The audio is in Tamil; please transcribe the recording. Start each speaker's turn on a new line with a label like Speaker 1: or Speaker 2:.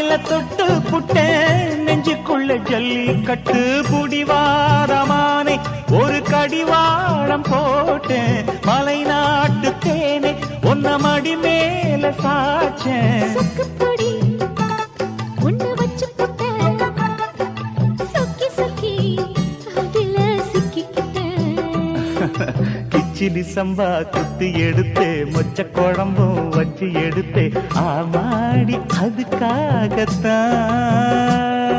Speaker 1: காலையில தொட்டு புட்டேன் நெஞ்சுக்குள்ள ஜல்லிக்கட்டு புடிவாரமானே ஒரு கடிவாளம் போட்டேன் மலை நாட்டு தேனே ஒன்ன மடி மேல சாச்சேன் கிச்சிலி சம்பா குத்தி எடுத்தே மொச்ச குழம்பும் வச்சு எடுத்தே ஆமாடி அதுக்காகத்தான்